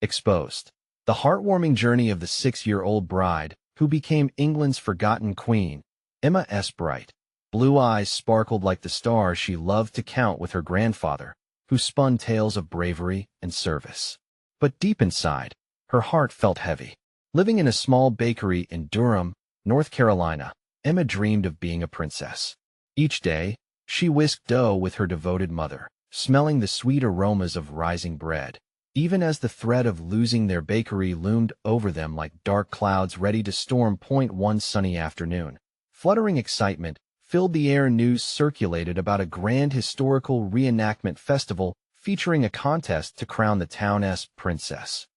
Exposed. The heartwarming journey of the 6-year-old bride, who became England's forgotten queen. Emma's bright blue eyes sparkled like the stars she loved to count with her grandfather, who spun tales of bravery and service. But deep inside, her heart felt heavy. Living in a small bakery in Durham, North Carolina, Emma dreamed of being a princess. Each day, she whisked dough with her devoted mother, smelling the sweet aromas of rising bread, even as the threat of losing their bakery loomed over them like dark clouds ready to storm. One sunny afternoon, fluttering excitement filled the air. News circulated about a grand historical reenactment festival featuring a contest to crown the town's princess.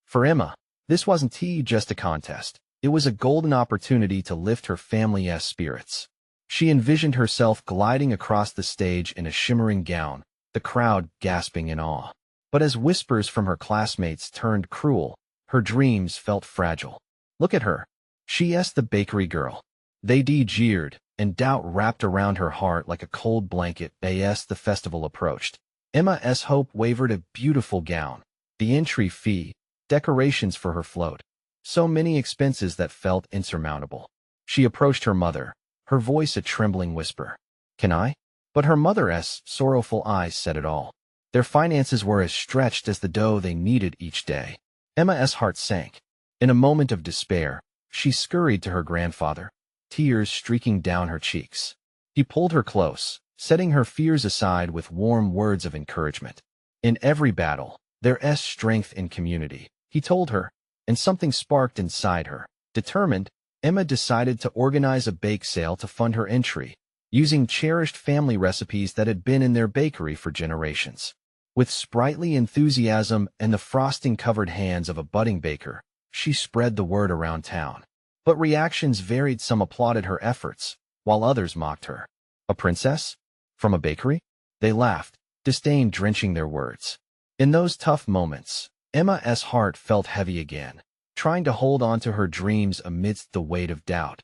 For Emma, this wasn't just a contest. It was a golden opportunity to lift her family's spirits. She envisioned herself gliding across the stage in a shimmering gown, the crowd gasping in awe. But as whispers from her classmates turned cruel, her dreams felt fragile. "Look at her. She's the bakery girl." They jeered, and doubt wrapped around her heart like a cold blanket. As the festival approached, Emma's hope wavered. A beautiful gown, the entry fee, decorations for her float. So many expenses that felt insurmountable. She approached her mother, her voice a trembling whisper. "Can I?" But her mother's sorrowful eyes said it all. Their finances were as stretched as the dough they needed each day. Emma's heart sank. In a moment of despair, she scurried to her grandfather, tears streaking down her cheeks. He pulled her close, setting her fears aside with warm words of encouragement. "In every battle, there's strength in community," he told her, and something sparked inside her. Determined, Emma decided to organize a bake sale to fund her entry, using cherished family recipes that had been in their bakery for generations. With sprightly enthusiasm and the frosting-covered hands of a budding baker, she spread the word around town. But reactions varied. Some applauded her efforts, while others mocked her. A princess? From a bakery? They laughed, disdain drenching their words. In those tough moments, Emma's heart felt heavy again, trying to hold on to her dreams amidst the weight of doubt.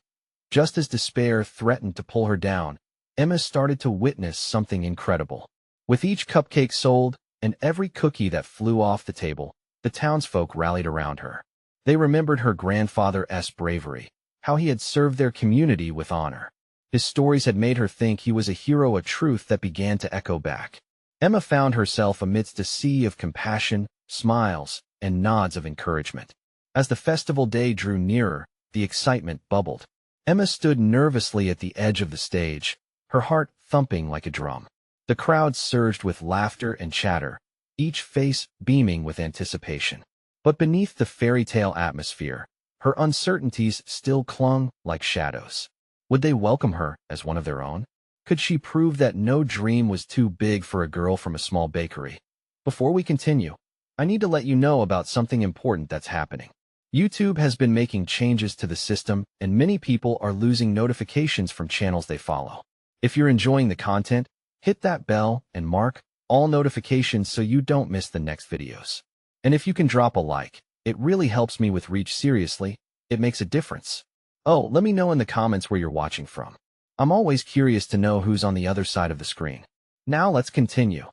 Just as despair threatened to pull her down, Emma started to witness something incredible. With each cupcake sold, and every cookie that flew off the table, the townsfolk rallied around her. They remembered her grandfather's bravery, how he had served their community with honor. His stories had made her think he was a hero, a truth that began to echo back. Emma found herself amidst a sea of compassion, smiles, and nods of encouragement. As the festival day drew nearer, the excitement bubbled. Emma stood nervously at the edge of the stage, her heart thumping like a drum. The crowd surged with laughter and chatter, each face beaming with anticipation. But beneath the fairy tale atmosphere, her uncertainties still clung like shadows. Would they welcome her as one of their own? Could she prove that no dream was too big for a girl from a small bakery? Before we continue, I need to let you know about something important that's happening. YouTube has been making changes to the system, and many people are losing notifications from channels they follow. If you're enjoying the content, hit that bell and mark all notifications so you don't miss the next videos. And if you can drop a like, it really helps me with reach. Seriously, it makes a difference. Oh, let me know in the comments where you're watching from. I'm always curious to know who's on the other side of the screen. Now let's continue.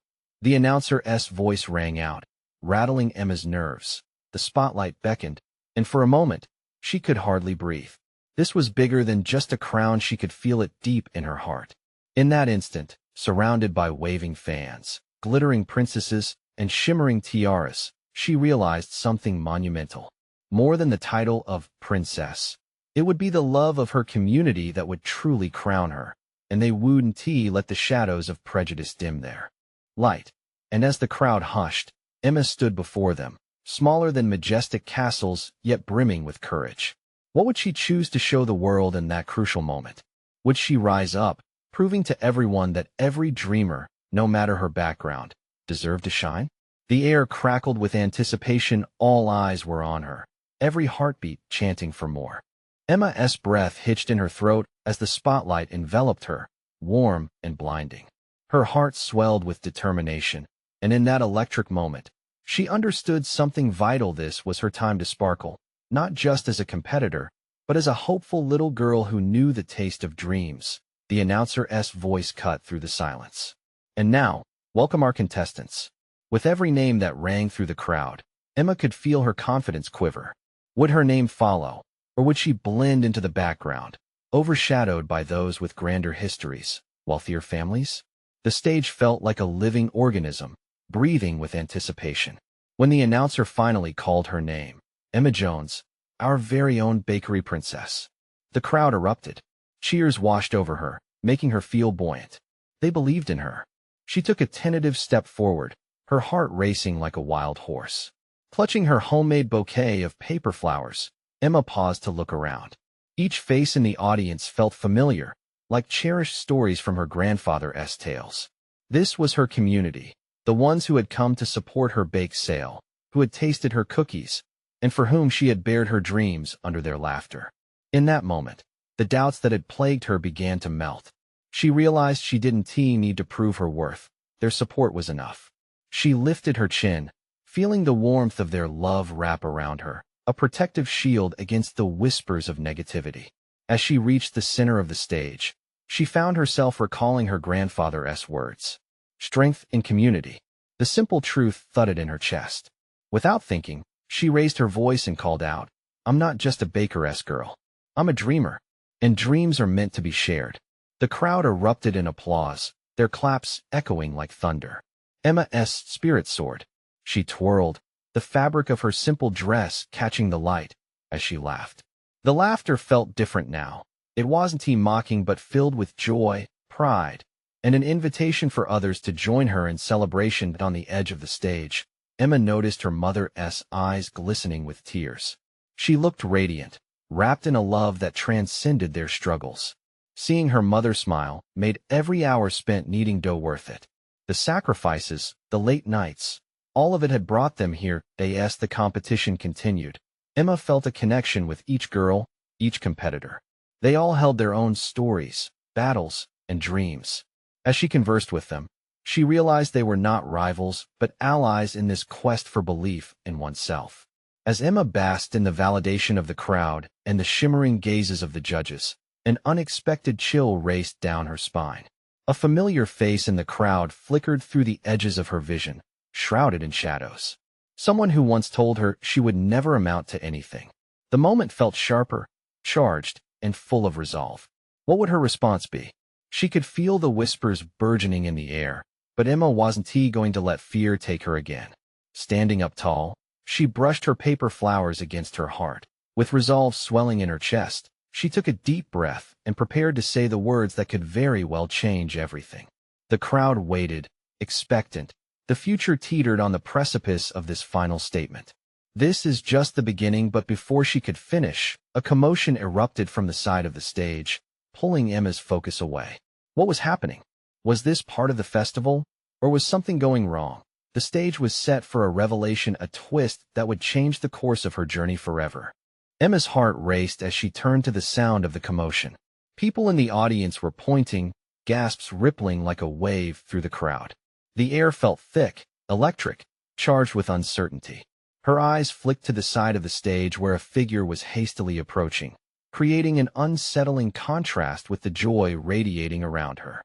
The announcer's voice rang out, rattling Emma's nerves. The spotlight beckoned, and for a moment, she could hardly breathe. This was bigger than just a crown. She could feel it deep in her heart. In that instant, surrounded by waving fans, glittering princesses, and shimmering tiaras, she realized something monumental. More than the title of princess, it would be the love of her community that would truly crown her, and they wouldn't let the shadows of prejudice dim their light. And as the crowd hushed, Emma stood before them, smaller than majestic castles, yet brimming with courage. What would she choose to show the world in that crucial moment? Would she rise up, proving to everyone that every dreamer, no matter her background, deserved to shine? The air crackled with anticipation. All eyes were on her, every heartbeat chanting for more. Emma's breath hitched in her throat as the spotlight enveloped her, warm and blinding. Her heart swelled with determination, and in that electric moment, she understood something vital. This was her time to sparkle, not just as a competitor, but as a hopeful little girl who knew the taste of dreams. The announcer's voice cut through the silence. And now, welcome our contestants. With every name that rang through the crowd, Emma could feel her confidence quiver. Would her name follow, or would she blend into the background, overshadowed by those with grander histories, wealthier families? The stage felt like a living organism, breathing with anticipation. When the announcer finally called her name, Emma Jones, our very own bakery princess, the crowd erupted. Cheers washed over her, making her feel buoyant. They believed in her. She took a tentative step forward, her heart racing like a wild horse. Clutching her homemade bouquet of paper flowers, Emma paused to look around. Each face in the audience felt familiar, like cherished stories from her grandfather's tales. This was her community, the ones who had come to support her bake sale, who had tasted her cookies, and for whom she had bared her dreams under their laughter. In that moment, the doubts that had plagued her began to melt. She realized she didn't need to prove her worth. Their support was enough. She lifted her chin, feeling the warmth of their love wrap around her, a protective shield against the whispers of negativity. As she reached the center of the stage, she found herself recalling her grandfather's words. Strength in community. The simple truth thudded in her chest. Without thinking, she raised her voice and called out, "I'm not just a bakeress girl. I'm a dreamer, and dreams are meant to be shared." The crowd erupted in applause, their claps echoing like thunder. Emma's spirit soared. She twirled, the fabric of her simple dress catching the light, as she laughed. The laughter felt different now. It wasn't mocking but filled with joy, pride, and an invitation for others to join her in celebration. On the edge of the stage, Emma noticed her mother's eyes glistening with tears. She looked radiant, wrapped in a love that transcended their struggles. Seeing her mother smile made every hour spent kneading dough worth it. The sacrifices, the late nights, all of it had brought them here. As the competition continued, Emma felt a connection with each girl, each competitor. They all held their own stories, battles, and dreams. As she conversed with them, she realized they were not rivals, but allies in this quest for belief in oneself. As Emma basked in the validation of the crowd and the shimmering gazes of the judges, an unexpected chill raced down her spine. A familiar face in the crowd flickered through the edges of her vision, shrouded in shadows. Someone who once told her she would never amount to anything. The moment felt sharper, charged, and full of resolve. What would her response be? She could feel the whispers burgeoning in the air, but Emma wasn't going to let fear take her again. Standing up tall, she brushed her paper flowers against her heart. With resolve swelling in her chest, she took a deep breath and prepared to say the words that could very well change everything. The crowd waited, expectant. The future teetered on the precipice of this final statement. This is just the beginning, but before she could finish, a commotion erupted from the side of the stage, pulling Emma's focus away. What was happening? Was this part of the festival, or was something going wrong? The stage was set for a revelation, a twist that would change the course of her journey forever. Emma's heart raced as she turned to the sound of the commotion. People in the audience were pointing, gasps rippling like a wave through the crowd. The air felt thick, electric, charged with uncertainty. Her eyes flicked to the side of the stage where a figure was hastily approaching, creating an unsettling contrast with the joy radiating around her.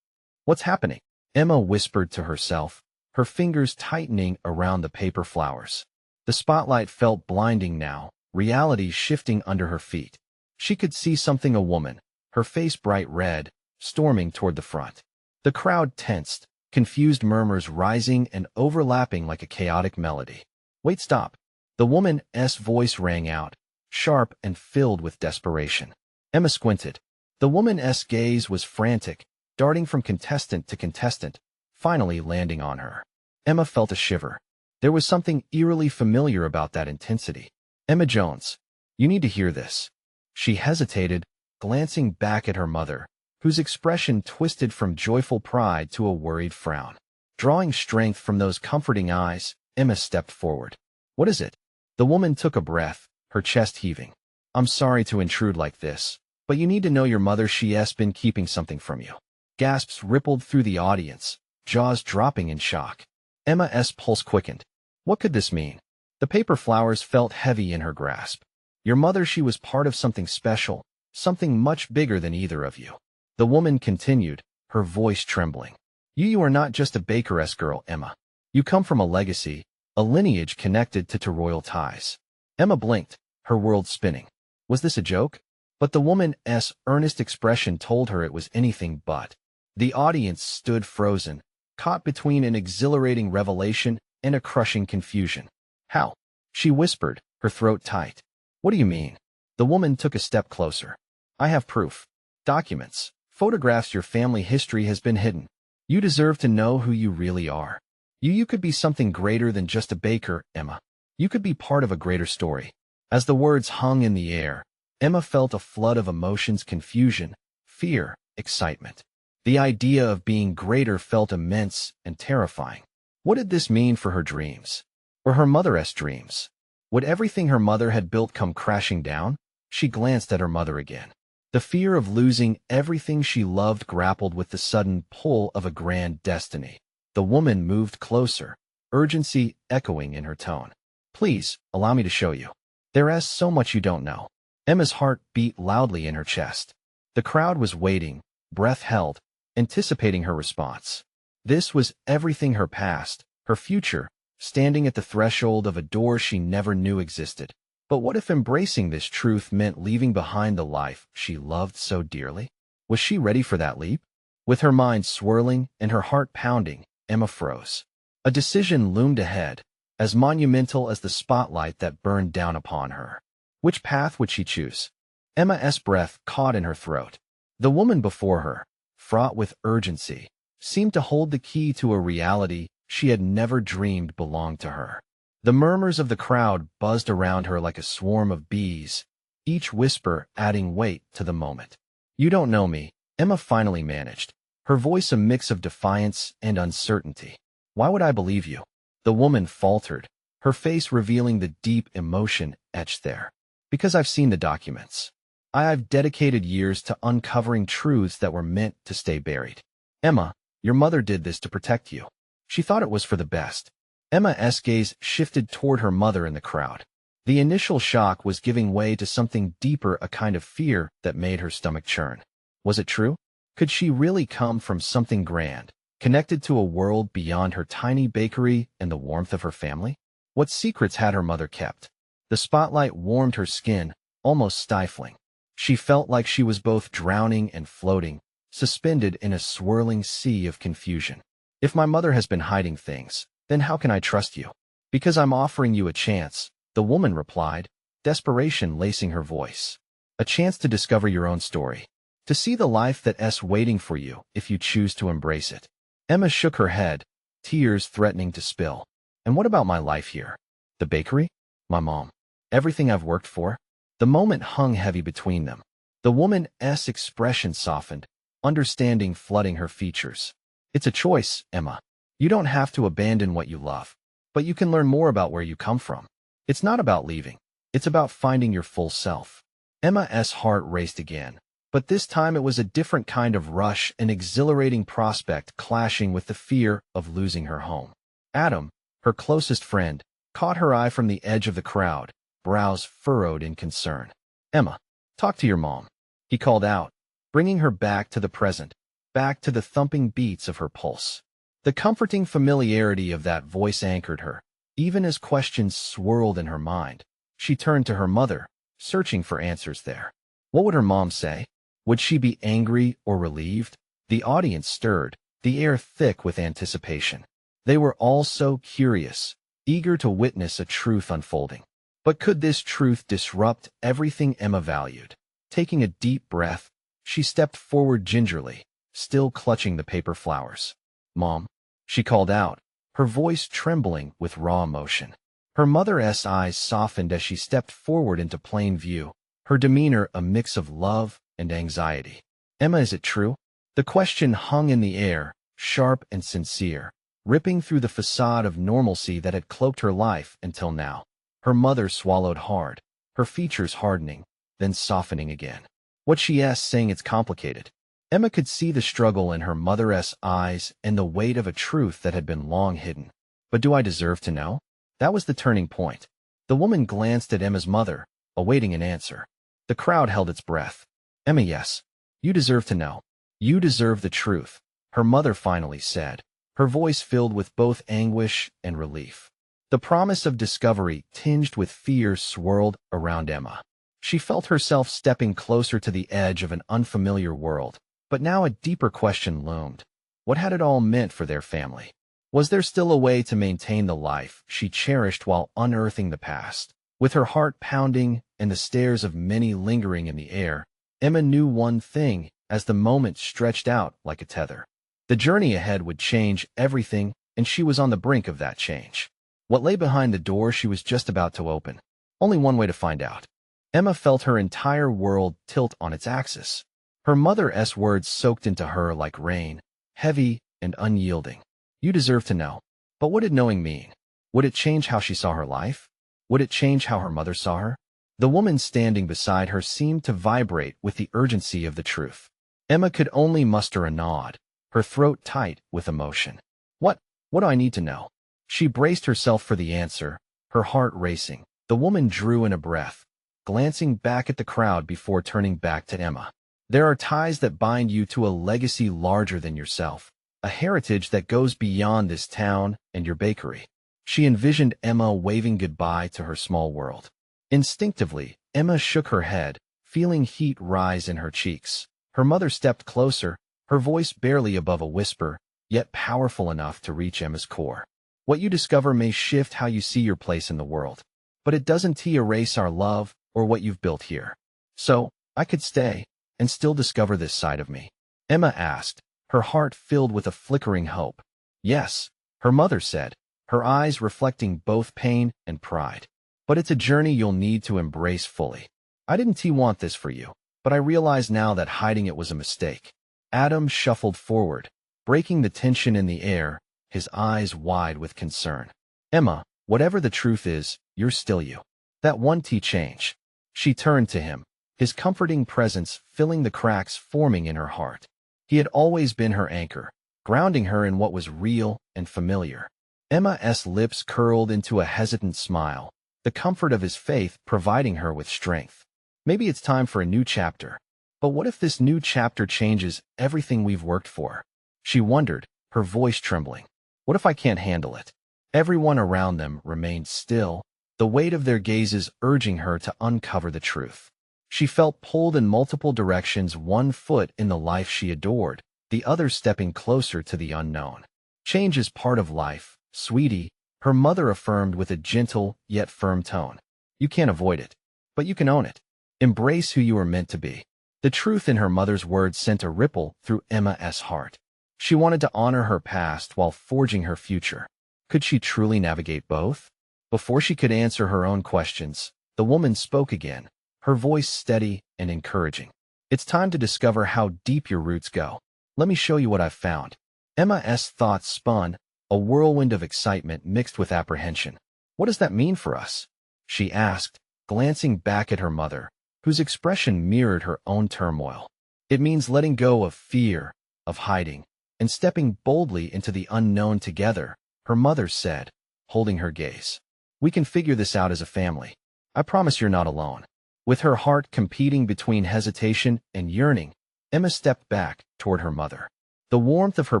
"What's happening?" Emma whispered to herself, her fingers tightening around the paper flowers. The spotlight felt blinding now, reality shifting under her feet. She could see something, a woman, her face bright red, storming toward the front. The crowd tensed, confused murmurs rising and overlapping like a chaotic melody. "Wait, stop." The woman's voice rang out, sharp and filled with desperation. Emma squinted. The woman's gaze was frantic, darting from contestant to contestant, finally landing on her. Emma felt a shiver. There was something eerily familiar about that intensity. "Emma Jones, you need to hear this." She hesitated, glancing back at her mother, whose expression twisted from joyful pride to a worried frown. Drawing strength from those comforting eyes, Emma stepped forward. "What is it?" The woman took a breath, her chest heaving. "I'm sorry to intrude like this, but you need to know your mother. She's been keeping something from you." Gasps rippled through the audience, jaws dropping in shock. Emma's pulse quickened. What could this mean? The paper flowers felt heavy in her grasp. "Your mother, she was part of something special, something much bigger than either of you." The woman continued, her voice trembling. You are not just a bakeress girl, Emma. You come from a legacy, a lineage connected to royal ties. Emma blinked, her world spinning. Was this a joke? But the woman's earnest expression told her it was anything but. The audience stood frozen, caught between an exhilarating revelation and a crushing confusion. How? She whispered, her throat tight. What do you mean? The woman took a step closer. I have proof. Documents. Photographs. Your family history has been hidden. You deserve to know who you really are. You could be something greater than just a baker, Emma. You could be part of a greater story. As the words hung in the air, Emma felt a flood of emotions: confusion, fear, excitement. The idea of being greater felt immense and terrifying. What did this mean for her dreams? Or her mother's dreams? Would everything her mother had built come crashing down? She glanced at her mother again. The fear of losing everything she loved grappled with the sudden pull of a grand destiny. The woman moved closer, urgency echoing in her tone. Please, allow me to show you. There is so much you don't know. Emma's heart beat loudly in her chest. The crowd was waiting, breath held, anticipating her response. This was everything: her past, her future, standing at the threshold of a door she never knew existed. But what if embracing this truth meant leaving behind the life she loved so dearly? Was she ready for that leap? With her mind swirling and her heart pounding, Emma froze. A decision loomed ahead, as monumental as the spotlight that burned down upon her. Which path would she choose? Emma's breath caught in her throat. The woman before her, fraught with urgency, seemed to hold the key to a reality she had never dreamed belonged to her. The murmurs of the crowd buzzed around her like a swarm of bees, each whisper adding weight to the moment. You don't know me, Emma finally managed, her voice a mix of defiance and uncertainty. Why would I believe you? The woman faltered, her face revealing the deep emotion etched there. Because I've seen the documents. I've dedicated years to uncovering truths that were meant to stay buried. Emma, your mother did this to protect you. She thought it was for the best. Emma's gaze shifted toward her mother in the crowd. The initial shock was giving way to something deeper, a kind of fear that made her stomach churn. Was it true? Could she really come from something grand, connected to a world beyond her tiny bakery and the warmth of her family? What secrets had her mother kept? The spotlight warmed her skin, almost stifling. She felt like she was both drowning and floating, suspended in a swirling sea of confusion. If my mother has been hiding things, then how can I trust you? Because I'm offering you a chance, the woman replied, desperation lacing her voice. A chance to discover your own story. To see the life that's waiting for you if you choose to embrace it. Emma shook her head, tears threatening to spill. And what about my life here? The bakery? My mom? Everything I've worked for? The moment hung heavy between them. The woman's expression softened, understanding flooding her features. It's a choice, Emma. You don't have to abandon what you love, but you can learn more about where you come from. It's not about leaving. It's about finding your full self. Emma's heart raced again, but this time it was a different kind of rush, an exhilarating prospect clashing with the fear of losing her home. Adam, her closest friend, caught her eye from the edge of the crowd, brows furrowed in concern. Emma, talk to your mom, he called out, bringing her back to the present, back to the thumping beats of her pulse. The comforting familiarity of that voice anchored her, even as questions swirled in her mind. She turned to her mother, searching for answers there. What would her mom say? Would she be angry or relieved? The audience stirred, the air thick with anticipation. They were all so curious, eager to witness a truth unfolding. But could this truth disrupt everything Emma valued? Taking a deep breath, she stepped forward gingerly, still clutching the paper flowers. Mom, she called out, her voice trembling with raw emotion. Her mother's eyes softened as she stepped forward into plain view, her demeanor a mix of love and anxiety. Emma, is it true? The question hung in the air, sharp and sincere, ripping through the facade of normalcy that had cloaked her life until now. Her mother swallowed hard, her features hardening, then softening again. What she asked, saying it's complicated. Emma could see the struggle in her mother's eyes and the weight of a truth that had been long hidden. But do I deserve to know? That was the turning point. The woman glanced at Emma's mother, awaiting an answer. The crowd held its breath. Emma, yes. You deserve to know. You deserve the truth, her mother finally said, her voice filled with both anguish and relief. The promise of discovery, tinged with fear, swirled around Emma. She felt herself stepping closer to the edge of an unfamiliar world, but now a deeper question loomed. What had it all meant for their family? Was there still a way to maintain the life she cherished while unearthing the past? With her heart pounding and the stares of many lingering in the air, Emma knew one thing as the moment stretched out like a tether. The journey ahead would change everything, and she was on the brink of that change. What lay behind the door she was just about to open? Only one way to find out. Emma felt her entire world tilt on its axis. Her mother's words soaked into her like rain, heavy and unyielding. You deserve to know. But what did knowing mean? Would it change how she saw her life? Would it change how her mother saw her? The woman standing beside her seemed to vibrate with the urgency of the truth. Emma could only muster a nod, her throat tight with emotion. What do I need to know? She braced herself for the answer, her heart racing. The woman drew in a breath, glancing back at the crowd before turning back to Emma. There are ties that bind you to a legacy larger than yourself, a heritage that goes beyond this town and your bakery. She envisioned Emma waving goodbye to her small world. Instinctively, Emma shook her head, feeling heat rise in her cheeks. Her mother stepped closer, her voice barely above a whisper, yet powerful enough to reach Emma's core. What you discover may shift how you see your place in the world, but it doesn't erase our love or what you've built here. So, I could stay and still discover this side of me? Emma asked, her heart filled with a flickering hope. Yes, her mother said, her eyes reflecting both pain and pride. But it's a journey you'll need to embrace fully. I didn't want this for you, but I realize now that hiding it was a mistake. Adam shuffled forward, breaking the tension in the air, his eyes wide with concern. Emma, whatever the truth is, you're still you. That one change. She turned to him, his comforting presence filling the cracks forming in her heart. He had always been her anchor, grounding her in what was real and familiar. Emma's lips curled into a hesitant smile, the comfort of his faith providing her with strength. Maybe it's time for a new chapter. But what if this new chapter changes everything we've worked for? She wondered, her voice trembling. What if I can't handle it? Everyone around them remained still, the weight of their gazes urging her to uncover the truth. She felt pulled in multiple directions, one foot in the life she adored, the other stepping closer to the unknown. Change is part of life, sweetie, her mother affirmed with a gentle yet firm tone. You can't avoid it, but you can own it. Embrace who you are meant to be. The truth in her mother's words sent a ripple through Emma's heart. She wanted to honor her past while forging her future. Could she truly navigate both? Before she could answer her own questions, the woman spoke again, her voice steady and encouraging. It's time to discover how deep your roots go. Let me show you what I've found. Emma's thoughts spun, a whirlwind of excitement mixed with apprehension. What does that mean for us? She asked, glancing back at her mother, whose expression mirrored her own turmoil. It means letting go of fear, of hiding, and stepping boldly into the unknown together, her mother said, holding her gaze. We can figure this out as a family. I promise you're not alone. With her heart competing between hesitation and yearning, Emma stepped back toward her mother. The warmth of her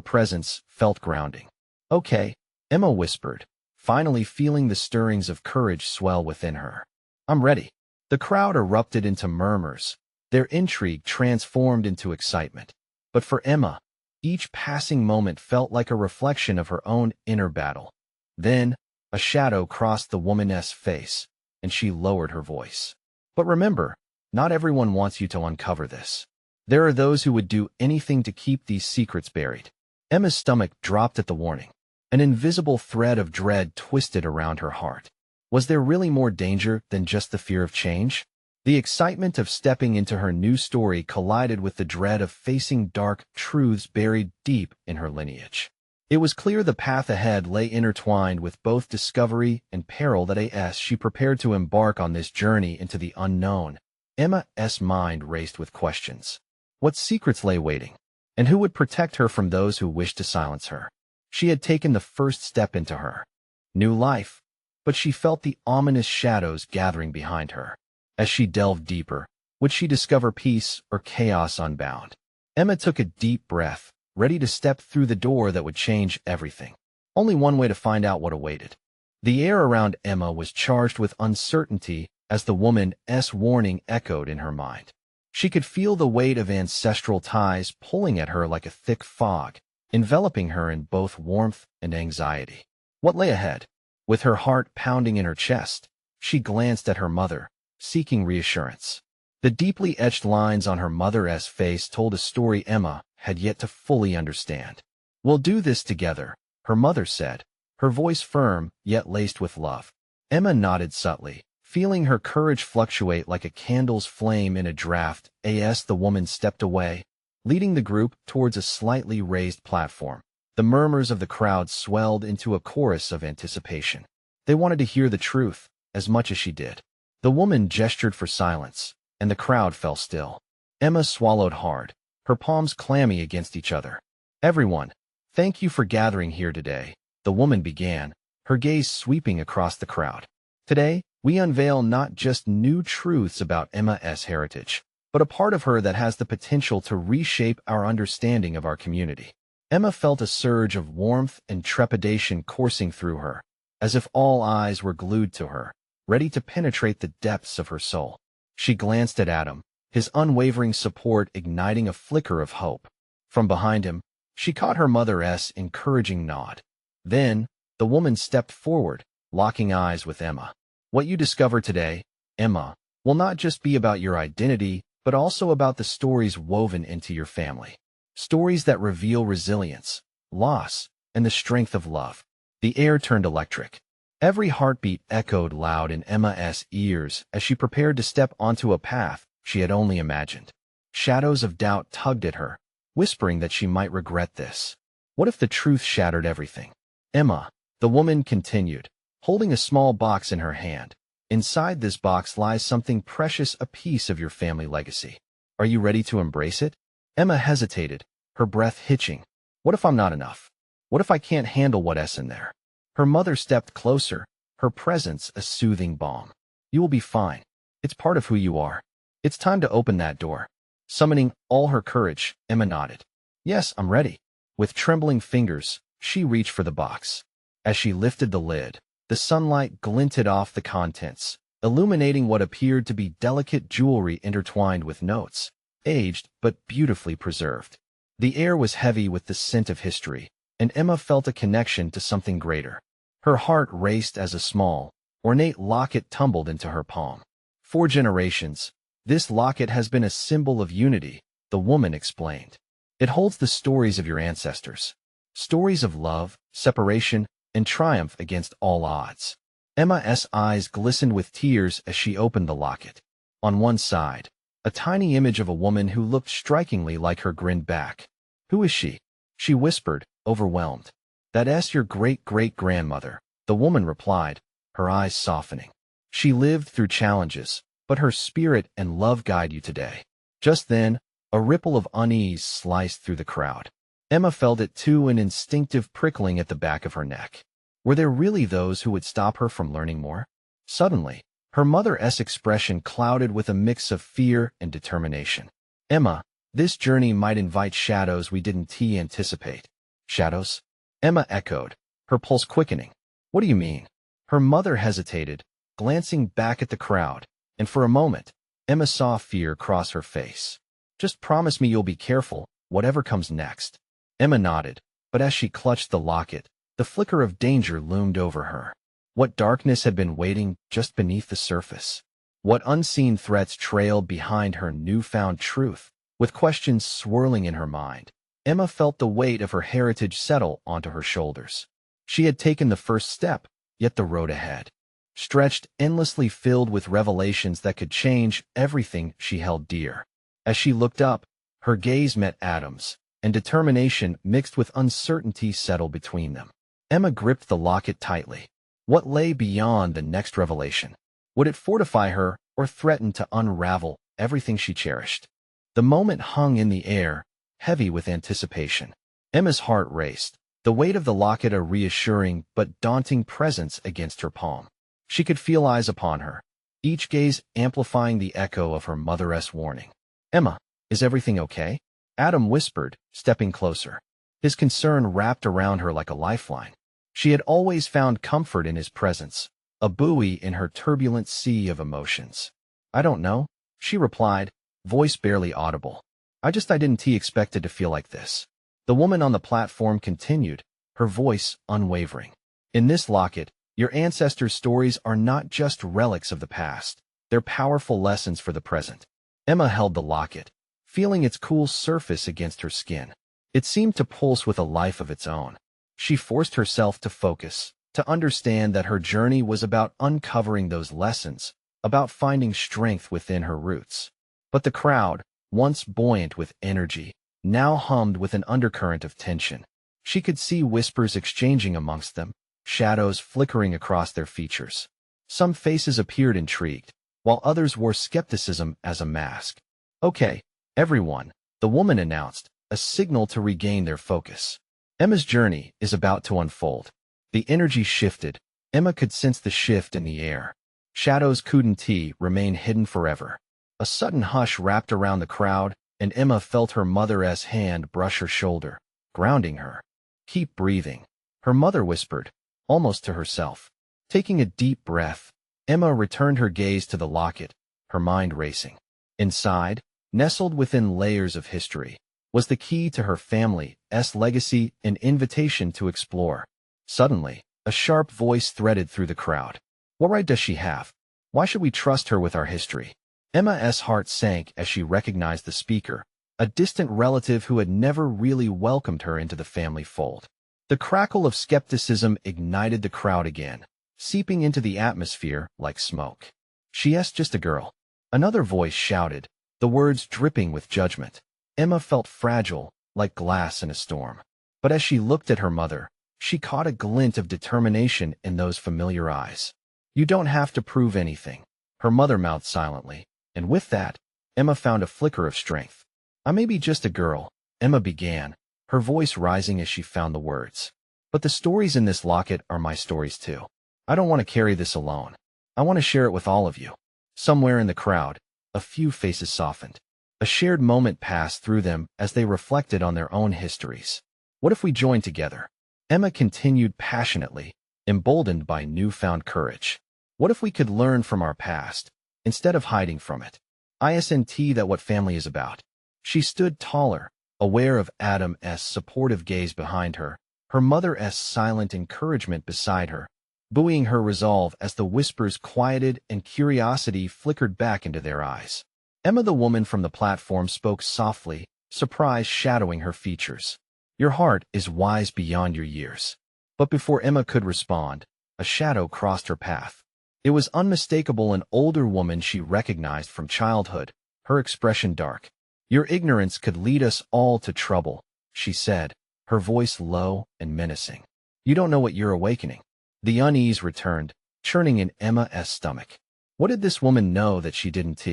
presence felt grounding. Okay, Emma whispered, finally feeling the stirrings of courage swell within her. I'm ready. The crowd erupted into murmurs, their intrigue transformed into excitement. But for Emma, each passing moment felt like a reflection of her own inner battle. Then, a shadow crossed the woman's face, and she lowered her voice. But remember, not everyone wants you to uncover this. There are those who would do anything to keep these secrets buried. Emma's stomach dropped at the warning. An invisible thread of dread twisted around her heart. Was there really more danger than just the fear of change? The excitement of stepping into her new story collided with the dread of facing dark truths buried deep in her lineage. It was clear the path ahead lay intertwined with both discovery and peril that as she prepared to embark on this journey into the unknown, Emma's mind raced with questions. What secrets lay waiting? And who would protect her from those who wished to silence her? She had taken the first step into her new life, but she felt the ominous shadows gathering behind her. As she delved deeper, would she discover peace or chaos unbound? Emma took a deep breath, ready to step through the door that would change everything. Only one way to find out what awaited. The air around Emma was charged with uncertainty as the woman's warning echoed in her mind. She could feel the weight of ancestral ties pulling at her like a thick fog, enveloping her in both warmth and anxiety. What lay ahead? With her heart pounding in her chest, she glanced at her mother, seeking reassurance. The deeply etched lines on her mother's face told a story Emma had yet to fully understand. "We'll do this together," her mother said, her voice firm yet laced with love. Emma nodded subtly, feeling her courage fluctuate like a candle's flame in a draft. As the woman stepped away, leading the group towards a slightly raised platform. The murmurs of the crowd swelled into a chorus of anticipation. They wanted to hear the truth as much as she did. The woman gestured for silence, and the crowd fell still. Emma swallowed hard, her palms clammy against each other. "Everyone, thank you for gathering here today," the woman began, her gaze sweeping across the crowd. "Today, we unveil not just new truths about Emma's heritage, but a part of her that has the potential to reshape our understanding of our community." Emma felt a surge of warmth and trepidation coursing through her, as if all eyes were glued to her, ready to penetrate the depths of her soul. She glanced at Adam, his unwavering support igniting a flicker of hope. From behind him, she caught her mother's encouraging nod. Then, the woman stepped forward, locking eyes with Emma. "What you discover today, Emma, will not just be about your identity, but also about the stories woven into your family. Stories that reveal resilience, loss, and the strength of love." The air turned electric. Every heartbeat echoed loud in Emma's ears as she prepared to step onto a path she had only imagined. Shadows of doubt tugged at her, whispering that she might regret this. What if the truth shattered everything? "Emma," the woman continued, holding a small box in her hand. "Inside this box lies something precious, a piece of your family legacy. Are you ready to embrace it?" Emma hesitated, her breath hitching. "What if I'm not enough? What if I can't handle what's in there?" Her mother stepped closer, her presence a soothing balm. "You will be fine. It's part of who you are. It's time to open that door." Summoning all her courage, Emma nodded. "Yes, I'm ready." With trembling fingers, she reached for the box. As she lifted the lid, the sunlight glinted off the contents, illuminating what appeared to be delicate jewelry intertwined with notes, aged but beautifully preserved. The air was heavy with the scent of history, and Emma felt a connection to something greater. Her heart raced as a small, ornate locket tumbled into her palm. "For generations, this locket has been a symbol of unity," the woman explained. "It holds the stories of your ancestors. Stories of love, separation, and triumph against all odds." Emma's eyes glistened with tears as she opened the locket. On one side, a tiny image of a woman who looked strikingly like her grinned back. "Who is she?" she whispered, overwhelmed. "That's your great-great-grandmother," the woman replied, her eyes softening. "She lived through challenges, but her spirit and love guide you today." Just then, a ripple of unease sliced through the crowd. Emma felt it too, an instinctive prickling at the back of her neck. Were there really those who would stop her from learning more? Suddenly, her mother's expression clouded with a mix of fear and determination. "Emma, this journey might invite shadows we didn't anticipate." "Shadows?" Emma echoed, her pulse quickening. "What do you mean?" Her mother hesitated, glancing back at the crowd, and for a moment, Emma saw fear cross her face. "Just promise me you'll be careful, whatever comes next." Emma nodded, but as she clutched the locket, the flicker of danger loomed over her. What darkness had been waiting just beneath the surface? What unseen threats trailed behind her newfound truth? With questions swirling in her mind, Emma felt the weight of her heritage settle onto her shoulders. She had taken the first step, yet the road ahead stretched endlessly, filled with revelations that could change everything she held dear. As she looked up, her gaze met Adam's, and determination mixed with uncertainty settled between them. Emma gripped the locket tightly. What lay beyond the next revelation? Would it fortify her or threaten to unravel everything she cherished? The moment hung in the air, heavy with anticipation. Emma's heart raced, the weight of the locket a reassuring but daunting presence against her palm. She could feel eyes upon her, each gaze amplifying the echo of her mother's warning. "Emma, is everything okay?" Adam whispered, stepping closer. His concern wrapped around her like a lifeline. She had always found comfort in his presence, a buoy in her turbulent sea of emotions. "I don't know," she replied, voice barely audible. I didn't expect it to feel like this." The woman on the platform continued, her voice unwavering. "In this locket, your ancestors' stories are not just relics of the past. They're powerful lessons for the present." Emma held the locket, feeling its cool surface against her skin. It seemed to pulse with a life of its own. She forced herself to focus, to understand that her journey was about uncovering those lessons, about finding strength within her roots. But the crowd, once buoyant with energy, now hummed with an undercurrent of tension. She could see whispers exchanging amongst them, shadows flickering across their features. Some faces appeared intrigued, while others wore skepticism as a mask. "Okay, everyone," the woman announced, a signal to regain their focus. Emma's journey is about to unfold. The energy shifted. Emma could sense the shift in the air. Shadows couldn't remain hidden forever. A sudden hush wrapped around the crowd, and Emma felt her mother's hand brush her shoulder, grounding her. "Keep breathing," her mother whispered, almost to herself. Taking a deep breath, Emma returned her gaze to the locket, her mind racing. Inside, nestled within layers of history, was the key to her family's legacy, an invitation to explore. Suddenly, a sharp voice threaded through the crowd. "What right does she have? Why should we trust her with our history?" Emma's heart sank as she recognized the speaker, a distant relative who had never really welcomed her into the family fold. The crackle of skepticism ignited the crowd again, seeping into the atmosphere like smoke. "She's just a girl," another voice shouted, the words dripping with judgment. Emma felt fragile, like glass in a storm. But as she looked at her mother, she caught a glint of determination in those familiar eyes. "You don't have to prove anything," her mother mouthed silently, and with that, Emma found a flicker of strength. "I may be just a girl," Emma began, her voice rising as she found the words. "But the stories in this locket are my stories too. I don't want to carry this alone. I want to share it with all of you." Somewhere in the crowd, a few faces softened. A shared moment passed through them as they reflected on their own histories. "What if we joined together?" Emma continued passionately, emboldened by newfound courage. "What if we could learn from our past, instead of hiding from it? Isn't that what family is about?" She stood taller, aware of Adam's supportive gaze behind her, her mother's silent encouragement beside her, buoying her resolve as the whispers quieted and curiosity flickered back into their eyes. Emma, the woman from the platform, spoke softly, surprise shadowing her features. "Your heart is wise beyond your years." But before Emma could respond, a shadow crossed her path. It was unmistakable, an older woman she recognized from childhood, her expression dark. "Your ignorance could lead us all to trouble," she said, her voice low and menacing. "You don't know what you're awakening." The unease returned, churning in Emma's stomach. What did this woman know that she didn't?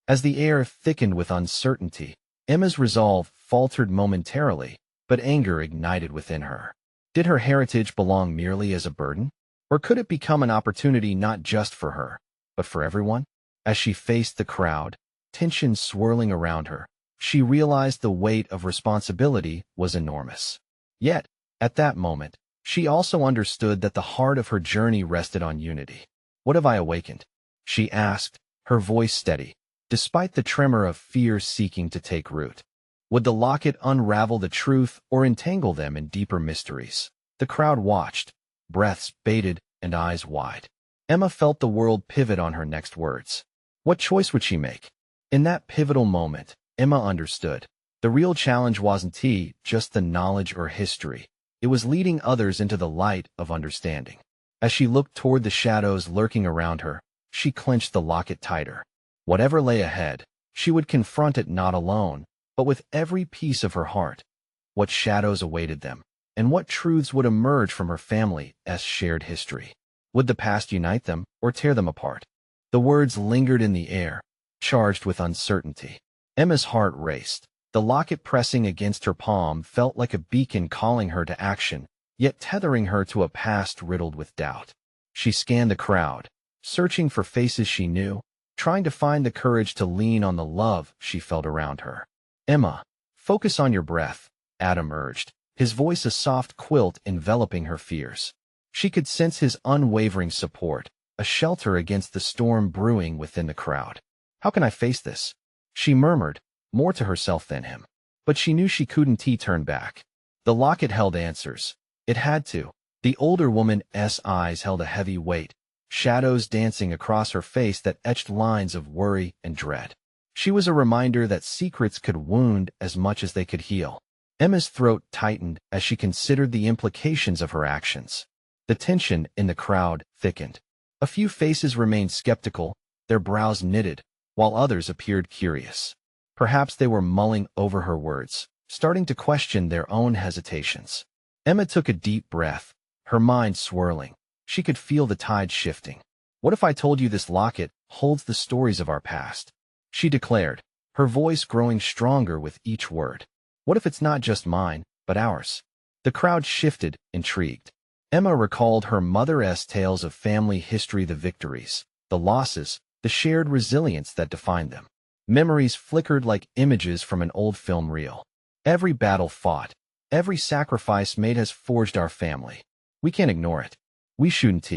As the air thickened with uncertainty, Emma's resolve faltered momentarily, but anger ignited within her. Did her heritage belong merely as a burden? Or could it become an opportunity not just for her, but for everyone? As she faced the crowd, tension swirling around her, she realized the weight of responsibility was enormous. Yet, at that moment, she also understood that the heart of her journey rested on unity. "What have I awakened?" she asked, her voice steady, despite the tremor of fear seeking to take root. Would the locket unravel the truth or entangle them in deeper mysteries? The crowd watched, breaths bated and eyes wide. Emma felt the world pivot on her next words. What choice would she make? In that pivotal moment, Emma understood. The real challenge wasn't just the knowledge or history. It was leading others into the light of understanding. As she looked toward the shadows lurking around her, she clenched the locket tighter. Whatever lay ahead, she would confront it not alone, but with every piece of her heart. What shadows awaited them, and what truths would emerge from her family's shared history? Would the past unite them or tear them apart? The words lingered in the air, charged with uncertainty. Emma's heart raced. The locket pressing against her palm felt like a beacon calling her to action, yet tethering her to a past riddled with doubt. She scanned the crowd, searching for faces she knew, trying to find the courage to lean on the love she felt around her. "Emma, focus on your breath," Adam urged, his voice a soft quilt enveloping her fears. She could sense his unwavering support, a shelter against the storm brewing within the crowd. How can I face this? She murmured, more to herself than him. But she knew she couldn't turn back. The locket held answers. It had to. The older woman's eyes held a heavy weight, shadows dancing across her face that etched lines of worry and dread. She was a reminder that secrets could wound as much as they could heal. Emma's throat tightened as she considered the implications of her actions. The tension in the crowd thickened. A few faces remained skeptical, their brows knitted, while others appeared curious. Perhaps they were mulling over her words, starting to question their own hesitations. Emma took a deep breath, her mind swirling. She could feel the tide shifting. What if I told you this locket holds the stories of our past? She declared, her voice growing stronger with each word. What if it's not just mine, but ours? The crowd shifted, intrigued. Emma recalled her mother's tales of family history, the victories, the losses, the shared resilience that defined them. Memories flickered like images from an old film reel. Every battle fought, every sacrifice made has forged our family. We can't ignore it. We shouldn't.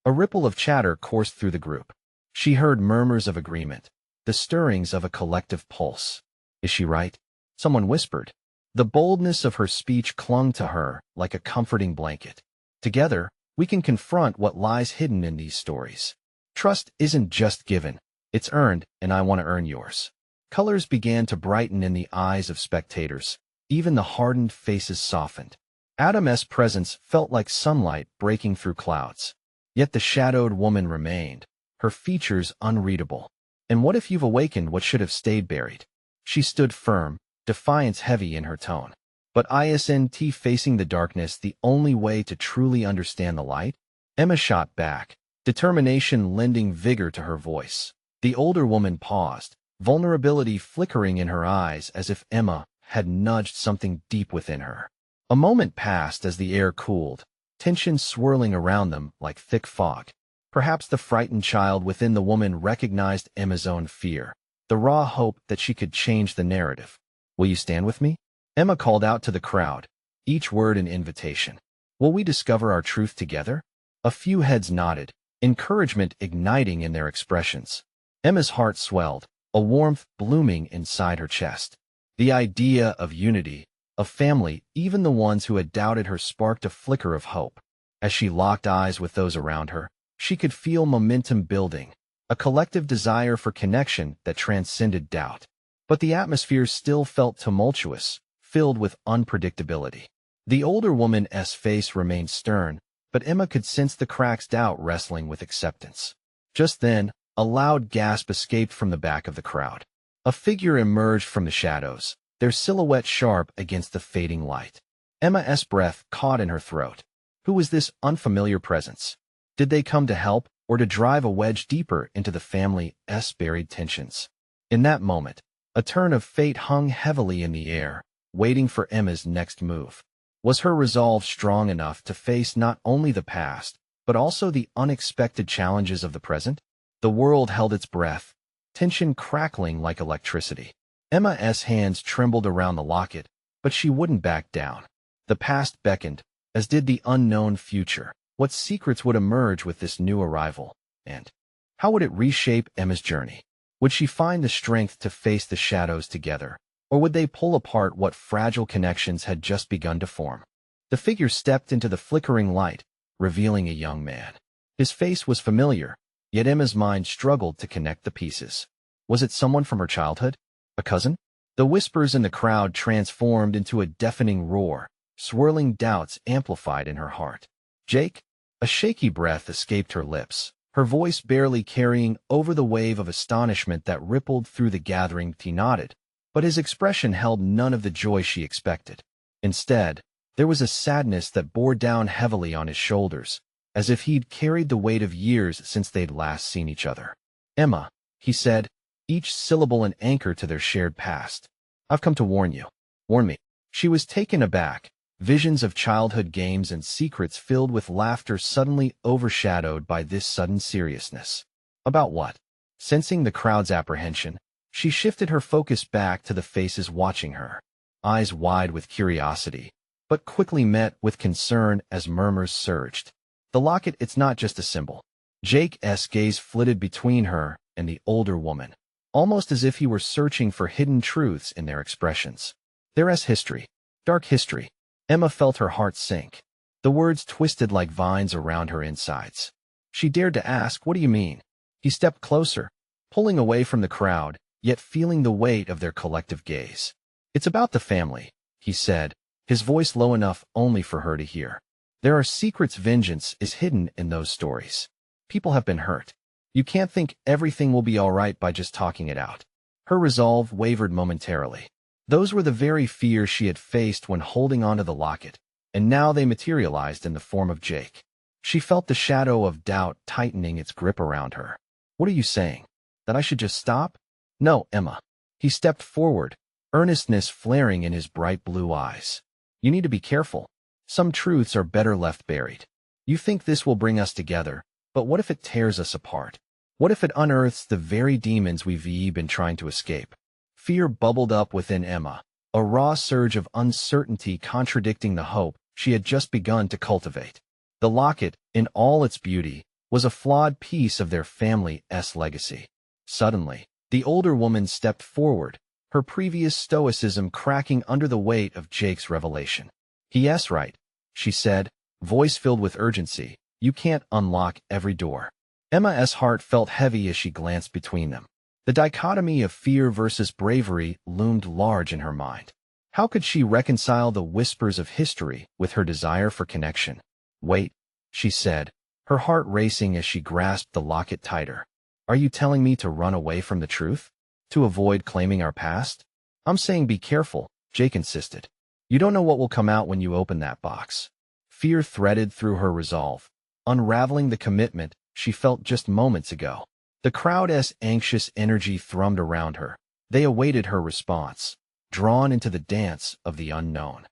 A ripple of chatter coursed through the group. She heard murmurs of agreement, the stirrings of a collective pulse. Is she right? Someone whispered. The boldness of her speech clung to her like a comforting blanket. Together, we can confront what lies hidden in these stories. Trust isn't just given, it's earned, and I want to earn yours. Colors began to brighten in the eyes of spectators. Even the hardened faces softened. Adam's presence felt like sunlight breaking through clouds. Yet the shadowed woman remained, her features unreadable. And what if you've awakened what should have stayed buried? She stood firm, defiance heavy in her tone. But isn't facing the darkness the only way to truly understand the light? Emma shot back, determination lending vigor to her voice. The older woman paused, vulnerability flickering in her eyes as if Emma had nudged something deep within her. A moment passed as the air cooled, tension swirling around them like thick fog. Perhaps the frightened child within the woman recognized Emma's own fear, the raw hope that she could change the narrative. Will you stand with me? Emma called out to the crowd, each word an invitation. Will we discover our truth together? A few heads nodded, encouragement igniting in their expressions. Emma's heart swelled, a warmth blooming inside her chest. The idea of unity, of family, even the ones who had doubted her sparked a flicker of hope. As she locked eyes with those around her, she could feel momentum building, a collective desire for connection that transcended doubt. But the atmosphere still felt tumultuous, filled with unpredictability. The older woman's face remained stern, but Emma could sense the cracks doubt wrestling with acceptance. Just then, a loud gasp escaped from the back of the crowd. A figure emerged from the shadows, their silhouette sharp against the fading light. Emma's breath caught in her throat. Who was this unfamiliar presence? Did they come to help, or to drive a wedge deeper into the family's buried tensions? In that moment, a turn of fate hung heavily in the air, waiting for Emma's next move. Was her resolve strong enough to face not only the past, but also the unexpected challenges of the present? The world held its breath, tension crackling like electricity. Emma's hands trembled around the locket, but she wouldn't back down. The past beckoned, as did the unknown future. What secrets would emerge with this new arrival? And how would it reshape Emma's journey? Would she find the strength to face the shadows together? Or would they pull apart what fragile connections had just begun to form? The figure stepped into the flickering light, revealing a young man. His face was familiar, yet Emma's mind struggled to connect the pieces. Was it someone from her childhood? A cousin? The whispers in the crowd transformed into a deafening roar, swirling doubts amplified in her heart. Jake? A shaky breath escaped her lips, her voice barely carrying over the wave of astonishment that rippled through the gathering. He nodded, but his expression held none of the joy she expected. Instead, there was a sadness that bore down heavily on his shoulders, as if he'd carried the weight of years since they'd last seen each other. Emma, he said, each syllable an anchor to their shared past. I've come to warn you. Warn me. She was taken aback, visions of childhood games and secrets filled with laughter suddenly overshadowed by this sudden seriousness. About what? Sensing the crowd's apprehension, she shifted her focus back to the faces watching her, eyes wide with curiosity, but quickly met with concern as murmurs surged. The locket, it's not just a symbol. Jake's gaze flitted between her and the older woman, almost as if he were searching for hidden truths in their expressions. There's history. Dark history. Emma felt her heart sink. The words twisted like vines around her insides. She dared to ask, "What do you mean?" He stepped closer, pulling away from the crowd, yet feeling the weight of their collective gaze. "It's about the family," he said, his voice low enough only for her to hear. "There are secrets. Vengeance is hidden in those stories. People have been hurt. You can't think everything will be all right by just talking it out." Her resolve wavered momentarily. Those were the very fears she had faced when holding onto the locket, and now they materialized in the form of Jake. She felt the shadow of doubt tightening its grip around her. "What are you saying? That I should just stop?" "No, Emma." He stepped forward, earnestness flaring in his bright blue eyes. "You need to be careful. Some truths are better left buried. You think this will bring us together, but what if it tears us apart? What if it unearths the very demons we've been trying to escape?" Fear bubbled up within Emma, a raw surge of uncertainty contradicting the hope she had just begun to cultivate. The locket, in all its beauty, was a flawed piece of their family's legacy. Suddenly, the older woman stepped forward, her previous stoicism cracking under the weight of Jake's revelation. "He's right," she said, voice filled with urgency. "You can't unlock every door." Emma's heart felt heavy as she glanced between them. The dichotomy of fear versus bravery loomed large in her mind. How could she reconcile the whispers of history with her desire for connection? "Wait," she said, her heart racing as she grasped the locket tighter. "Are you telling me to run away from the truth? To avoid claiming our past?" "I'm saying be careful," Jake insisted. "You don't know what will come out when you open that box." Fear threaded through her resolve, unraveling the commitment she felt just moments ago. The crowd's anxious energy thrummed around her. They awaited her response, drawn into the dance of the unknown.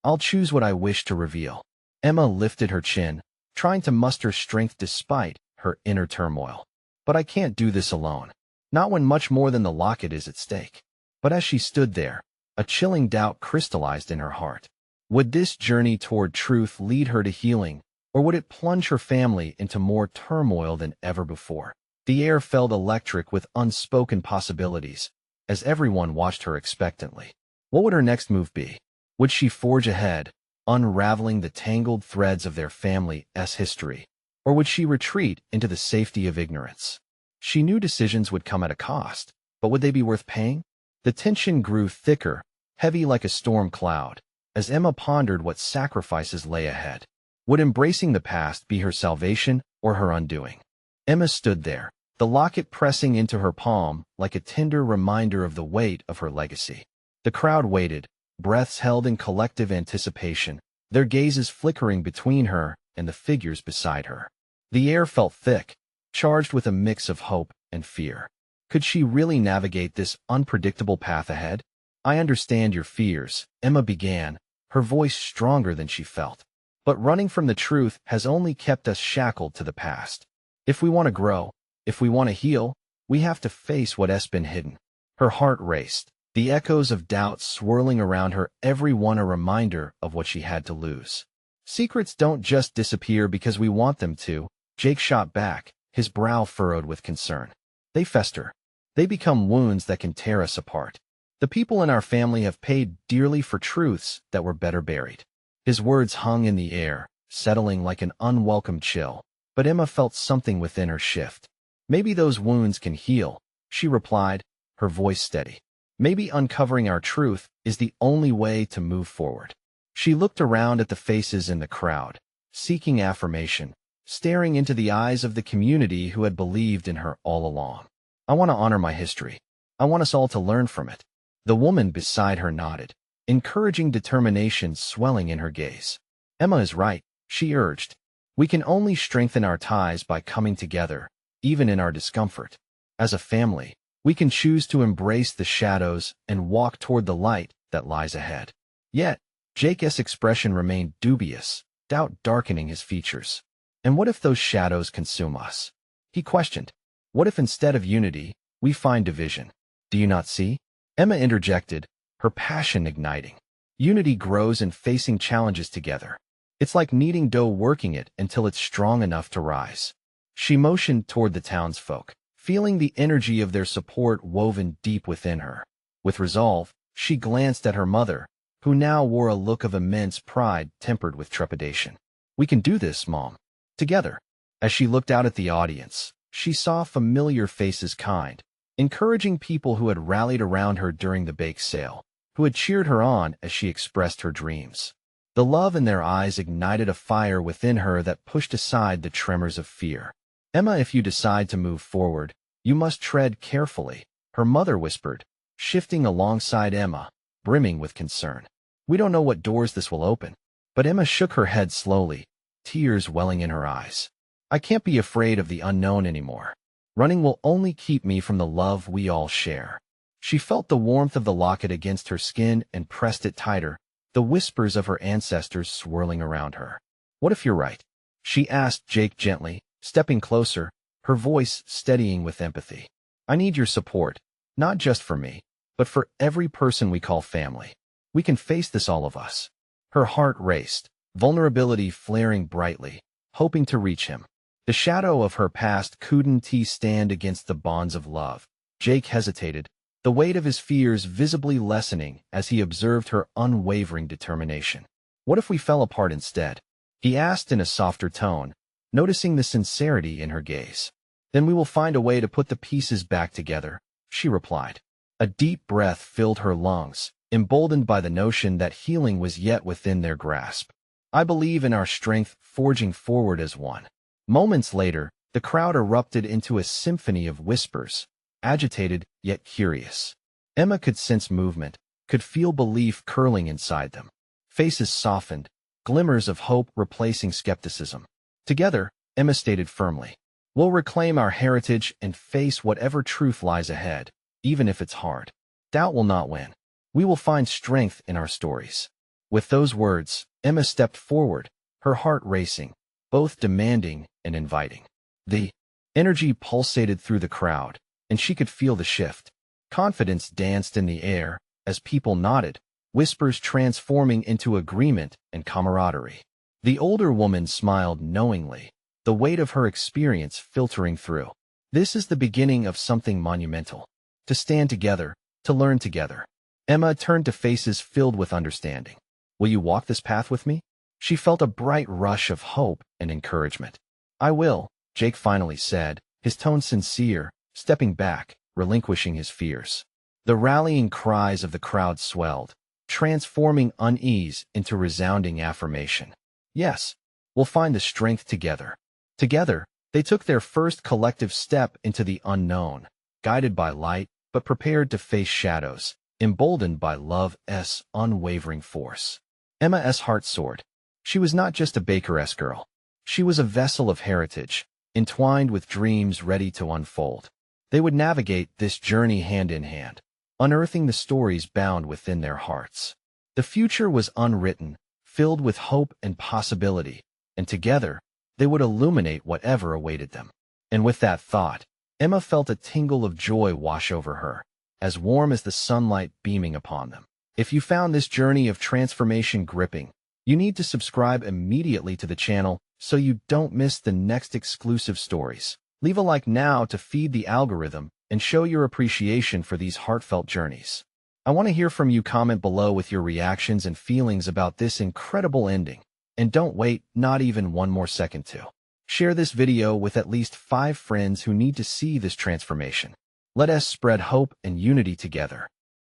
I'll choose what I wish to reveal." Emma lifted her chin, trying to muster strength despite her inner turmoil. "But I can't do this alone. Not when much more than the locket is at stake." But as she stood there, a chilling doubt crystallized in her heart. Would this journey toward truth lead her to healing, or would it plunge her family into more turmoil than ever before? The air felt electric with unspoken possibilities, as everyone watched her expectantly. What would her next move be? Would she forge ahead, unraveling the tangled threads of their family's history, or would she retreat into the safety of ignorance? She knew decisions would come at a cost, but would they be worth paying? The tension grew thicker, heavy like a storm cloud, as Emma pondered what sacrifices lay ahead. Would embracing the past be her salvation or her undoing? Emma stood there, the locket pressing into her palm like a tender reminder of the weight of her legacy. The crowd waited, breaths held in collective anticipation, their gazes flickering between her and the figures beside her. The air felt thick, charged with a mix of hope and fear. Could she really navigate this unpredictable path ahead? "I understand your fears," Emma began, her voice stronger than she felt. "But running from the truth has only kept us shackled to the past. If we want to grow, if we want to heal, we have to face what's been hidden." Her heart raced, the echoes of doubt swirling around her, every one a reminder of what she had to lose. "Secrets don't just disappear because we want them to," Jake shot back, his brow furrowed with concern. "They fester. They become wounds that can tear us apart. The people in our family have paid dearly for truths that were better buried." His words hung in the air, settling like an unwelcome chill, but Emma felt something within her shift. "Maybe those wounds can heal," she replied, her voice steady. "Maybe uncovering our truth is the only way to move forward." She looked around at the faces in the crowd, seeking affirmation, staring into the eyes of the community who had believed in her all along. "I want to honor my history. I want us all to learn from it." The woman beside her nodded, encouraging determination swelling in her gaze. "Emma is right," she urged. "We can only strengthen our ties by coming together, even in our discomfort. As a family, we can choose to embrace the shadows and walk toward the light that lies ahead." Yet, Jake's expression remained dubious, doubt darkening his features. "And what if those shadows consume us?" he questioned. "What if instead of unity, we find division?" "Do you not see?" Emma interjected, her passion igniting. "Unity grows in facing challenges together. It's like kneading dough, working it until it's strong enough to rise. She motioned toward the townsfolk, feeling the energy of their support woven deep within her. With resolve, she glanced at her mother, who now wore a look of immense pride tempered with trepidation. "We can do this, Mom. Together." As she looked out at the audience, she saw familiar faces, kind, encouraging people who had rallied around her during the bake sale, who had cheered her on as she expressed her dreams. The love in their eyes ignited a fire within her that pushed aside the tremors of fear. "Emma, if you decide to move forward, you must tread carefully," her mother whispered, shifting alongside Emma, brimming with concern. "We don't know what doors this will open." But Emma shook her head slowly, tears welling in her eyes. "I can't be afraid of the unknown anymore. Running will only keep me from the love we all share." She felt the warmth of the locket against her skin and pressed it tighter, the whispers of her ancestors swirling around her. "What if you're right?" she asked Jake gently, stepping closer, her voice steadying with empathy. "I need your support, not just for me, but for every person we call family. We can face this, all of us." Her heart raced, vulnerability flaring brightly, hoping to reach him. The shadow of her past couldn't stand against the bonds of love. Jake hesitated, the weight of his fears visibly lessening as he observed her unwavering determination. "What if we fell apart instead?" he asked in a softer tone, noticing the sincerity in her gaze. "Then we will find a way to put the pieces back together," she replied. A deep breath filled her lungs, emboldened by the notion that healing was yet within their grasp. "I believe in our strength, forging forward as one." Moments later, the crowd erupted into a symphony of whispers, agitated yet curious. Emma could sense movement, could feel belief curling inside them. Faces softened, glimmers of hope replacing skepticism. Together, Emma stated firmly, "We'll reclaim our heritage and face whatever truth lies ahead, even if it's hard. Doubt will not win. We will find strength in our stories." With those words, Emma stepped forward, her heart racing, both demanding and inviting. The energy pulsated through the crowd, and she could feel the shift. Confidence danced in the air as people nodded, whispers transforming into agreement and camaraderie. The older woman smiled knowingly, the weight of her experience filtering through. "This is the beginning of something monumental. To stand together, to learn together." Emma turned to faces filled with understanding. "Will you walk this path with me?" She felt a bright rush of hope and encouragement. "I will," Jake finally said, his tone sincere, stepping back, relinquishing his fears. The rallying cries of the crowd swelled, transforming unease into resounding affirmation. "Yes, we'll find the strength together." Together, they took their first collective step into the unknown, guided by light, but prepared to face shadows, emboldened by love's unwavering force. Emma's heart soared. She was not just a bakeress girl. She was a vessel of heritage, entwined with dreams ready to unfold. They would navigate this journey hand in hand, unearthing the stories bound within their hearts. The future was unwritten, filled with hope and possibility, and together, they would illuminate whatever awaited them. And with that thought, Emma felt a tingle of joy wash over her, as warm as the sunlight beaming upon them. If you found this journey of transformation gripping, you need to subscribe immediately to the channel so you don't miss the next exclusive stories. Leave a like now to feed the algorithm and show your appreciation for these heartfelt journeys. I want to hear from you. Comment below with your reactions and feelings about this incredible ending. And don't wait, not even one more second to share this video with at least 5 friends who need to see this transformation. Let us spread hope and unity together.